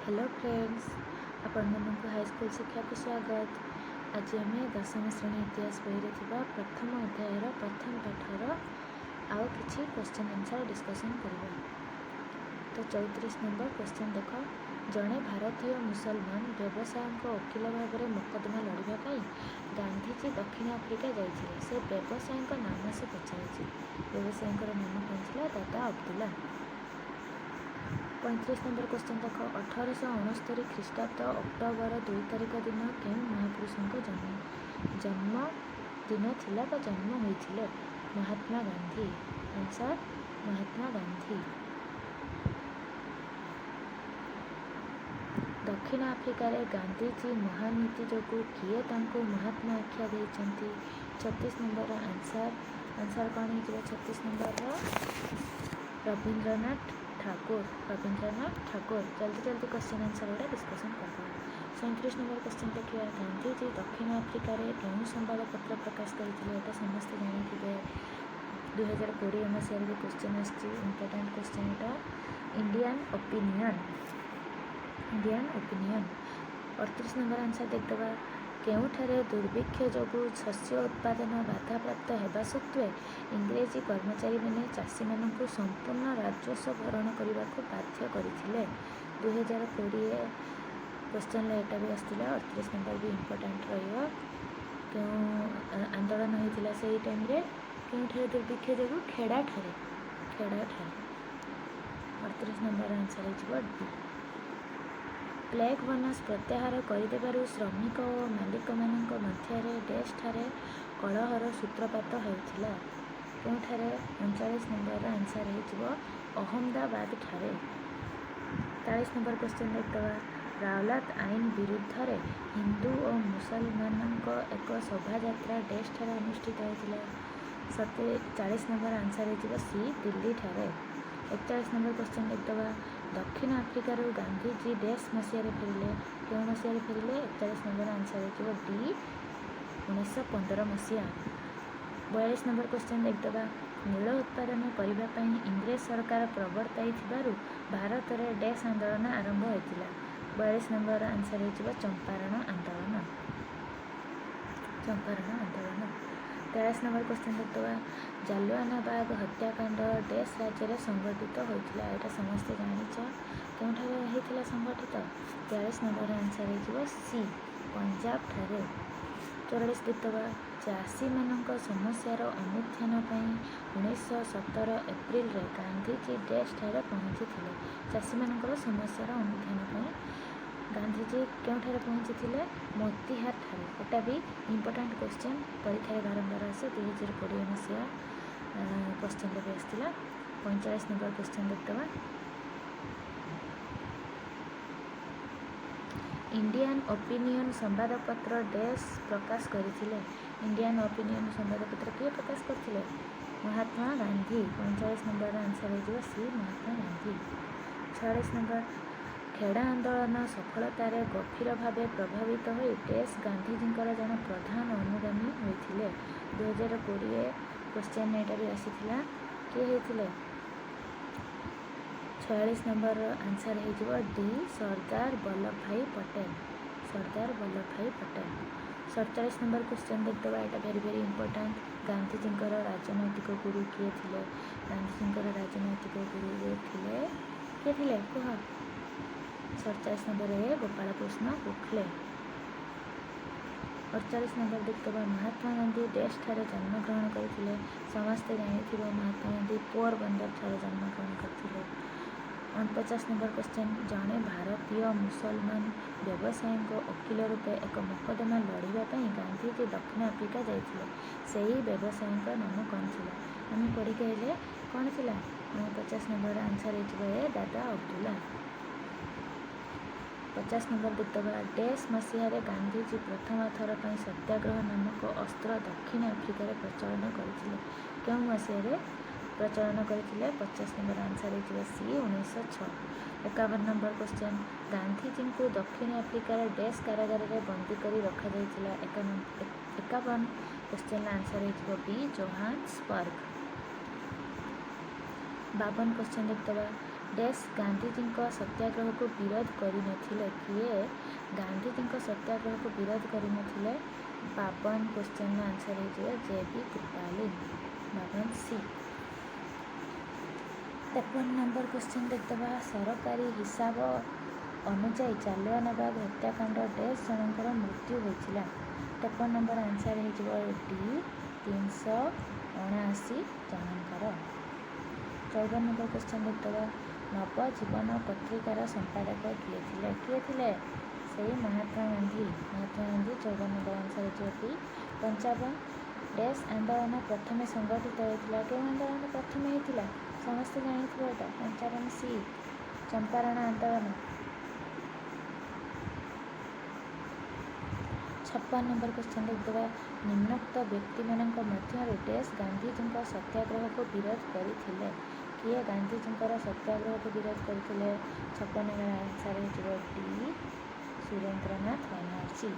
Hello friends, आपण मानक high school शिक्षा को स्वागत। आज आम 10वीं श्रेणी इतिहास बही प्रथम अध्यायर प्रथम पाठर आउ कि क्वेश्चन आंसर डिस्कसन करवा। तो 34 नंबर क्वेश्चन देख, जड़े भारतीय मुसलमान व्यवसाय वकिल भाव में मोकदमा लड़ाई गांधीजी दक्षिण आफ्रिका जाइए। से व्यवसायी नाम से पचार, व्यवसायी नाम कौन? दादा अब्दुल्ला। 35 नंबर क्वेश्चन देख, 1869 ख्रीष्टाब्द अक्टोबर 2 तारिख दिन के महापुरुषों जन्म दिन थिला बा जन्म होइथिले? महात्मा गांधी। आंसर महात्मा गांधी। दक्षिण आफ्रिका रे गांधीजी महानीति जोगु किए तांको महात्मा आख्या देइछंती? 36 नंबर आंसर कौन हो? 36 नंबर रवींद्रनाथ ठाकुर। रवींद्रनाथ ठाकुर। जल्दी जल्दी क्वेश्चन आंसर गुड़ा डिस्कसन करते हैं। 37 नंबर क्वेश्चन देखिए, गांधीजी दक्षिण आफ्रिका रे केउं संवादपत्र प्रकाश करते? समस्ते जानी 2020 मसीह भी क्वेश्चन आसची, इम्पोर्टेंट क्वेश्चन एटा। Indian opinion. Indian opinion. 38 number answer देखा, केउठारे दुर्भिक्ष जोगु शस्य उत्पादन बाधाप्राप्त हेबा सत्वे इंग्रेजी कर्मचारी मैंने चाषी मानू संपूर्ण राजस्व भरण करने को बाध्य करथिले? 2020 क्वेश्चन एटा भी आसला। 38 नंबर भी इम्पोर्टेंट रहियो। क्यों आंदोलन होता से टाइम रे? केउठारे दुर्भिक्ष जोगु? खेड़ा ठारे। 38 नंबर आंसर हो डी। प्लेग बोनस प्रत्याहार करदेबारु श्रमिक और मालिक मानक मध्य डैश ठारे कलहर सूत्रपात होता? केउठारे? 39 नंबर आंसर हो अहमदाबाद ठारे। 40 नंबर क्वेश्चन देखा, रावलात आईन विरुद्ध रे हिंदू और मुसलमान एक शोभा यात्रा डैश ठारे अनुष्ठित होता? 40 नंबर आंसर हो सी दिल्ली ठारे। 41 नंबर क्वेश्चन देखा, दक्षिण आफ्रिका गांधीजी डैश मसीह फेरिले? क्यों मसीह फेरिले? 41 नंबर आंसर हो डी 1915 मसीहा। 42 नंबर क्वेश्चन देखा, नील उत्पादन करने इंग्रेज सरकार प्रवर्ताई भारत में डैश आंदोलन आरंभ होता? 42 नंबर आंसर हो चंपारण आंदोलन। चंपारण आंदोलन। 43 नंबर क्वेश्चन देखा, जालियानवाला हत्याकांड डैश राज्य में संगठित होता? यहाँ समस्ते जानिछ, केउठारे होता संगठित? 43 नंबर आंसर हो सी पंजाब ठारे। 44 देखा, चाषी मानक समस्यार अनुध्यान 1917 एप्रिल रे गांधीजी डैश ठारे पहुँची थे? चाषी मानकर समस्यार अनुध्यान गांधीजी केउठारे पहुँची थे? मोतीहार ठारे। एटा भी इम्पोर्टेंट क्वेश्चन परीक्षा बारंबार आसे। 2020 मसीहा क्वेश्चन भी आसला। 45 नंबर क्वेश्चन देखा, इंडियन ओपिनियन संवादपत्र डैश प्रकाश करथिले? इंडियन ओपिनियन संवादपत्र किए प्रकाश करथिले? महात्मा गांधी। 45 नंबर आंसर हो सी महात्मा गांधी। 46 नंबर, खेड़ा आंदोलन सफलतार गभीर भाव प्रभावित हो डैश गांधीजी जन प्रधान अनुगामी होते? 2020 क्वेश्चन एटा भी आसीथिला। किए होते? 46 नंबर आंसर हो डी सरदार वल्लभ भाई पटेल। सरदार वल्लभ भाई पटेल। 47 नंबर क्वेश्चन देखा, यहाँ वेरी वेरी इंपोर्टेंट। गांधीजी राजनैतिक गुरु किए थे? गांधीजी राजनैतिक गुरु थे किए थे कह? 47 नंबर है गोपाल कृष्ण गोखले। 48 नंबर देखा, महात्मा गांधी डैश ठारे जन्मग्रहण करते? समस्ते जानी महात्मा गांधी पोरबंदर ठारे जन्मग्रहण करते। 49 नंबर क्वेश्चन, जड़े भारतीय मुसलमान व्यवसायी वकिल रूपे एक मोकदमा लड़ाई गांधीजी दक्षिण आफ्रिका जाइए? से ही व्यवसायी नाम कौन थी? आम पढ़ी कहले कौन थी? 50 नंबर आंसर हो दादा अब्दुल्ला। 50 नंबर देखा, डैश मसीह गांधीजी प्रथम थर पर सत्याग्रह नामक अस्त्र दक्षिण आफ्रिका प्रचलन करते? क्यों मसीह प्रचलन करते? 50 नंबर आंसर हो सी 1906। 51 नंबर क्वेश्चन, गांधीजी को दक्षिण आफ्रिका डैश कारागार में बंदी कर रखा? 51 क्वेश्चन आंसर हो बी जोहान्सबर्ग। 52 क्वेश्चन देखा, ଡେସ୍ ଗାନ୍ଧିଜୀଙ୍କ ସତ୍ୟାଗ୍ରହକୁ ବିରୋଧ କରିନଥିଲେ? କିଏ ଗାନ୍ଧିଜୀଙ୍କ ସତ୍ୟାଗ୍ରହକୁ ବିରୋଧ କରିନଥିଲେ? 52 କ୍ୱେଶ୍ଚନର ଆନ୍ସର ହେଇଯିବ ଜେ.ବି. କୃପାଲିନ। 52 ସି। 53 ନମ୍ବର କ୍ୱେଶ୍ଚନ ଦେଖିଦେବା। ସରକାରୀ ହିସାବ ଅନୁଯାୟୀ ଜାଲିଆନାବାଗ ହତ୍ୟାକାଣ୍ଡ ଡେସ୍ ଜଣଙ୍କର ମୃତ୍ୟୁ ହୋଇଥିଲା? 53 ନମ୍ବର ଆନ୍ସର ହେଇଯିବ ଡି 379 ଜଣଙ୍କର। 54 ନମ୍ବର କ୍ୱେଶ୍ଚନ ଦେଖିଦେବା। ନବଜୀବନ ପତ୍ରିକାର ସମ୍ପାଦକ କିଏ ଥିଲେ? କିଏ ଥିଲେ? ସେଇ ମହାତ୍ମା ଗାନ୍ଧୀ। 54 ନମ୍ବର ଆନ୍ସର ହେଇଯିବ ଡି 55। ଡେସ୍ ଆନ୍ଦୋଳନ ପ୍ରଥମେ ସଂଗଠିତ ହୋଇଥିଲା? କେଉଁ ଆନ୍ଦୋଳନ ପ୍ରଥମେ ହେଇଥିଲା? ସମସ୍ତେ ଜାଣିଥିବ ଏଇଟା। 55 ସି। ଚମ୍ପାରଣ ଆନ୍ଦୋଳନ। 56 ନମ୍ବର କ୍ୱେଶ୍ଚନ ଦେଖିଦେବା। ନିମ୍ନୋକ୍ତ ବ୍ୟକ୍ତିମାନଙ୍କ ମଧ୍ୟରୁ ଡେସ୍ ଗାନ୍ଧିଜୀଙ୍କ ସତ୍ୟାଗ୍ରହକୁ ବିରୋଧ କରିଥିଲେ? କିଏ ଗାନ୍ଧିଜୀଙ୍କର ସତ୍ୟାଗ୍ରହକୁ ବିରୋଧ କରିଥିଲେ? 56 ନମ୍ବର ଆନ୍ସର ହେଇଯିବ ଡି ସୁରେନ୍ଦ୍ରନାଥ ବାନାର୍ଜୀ।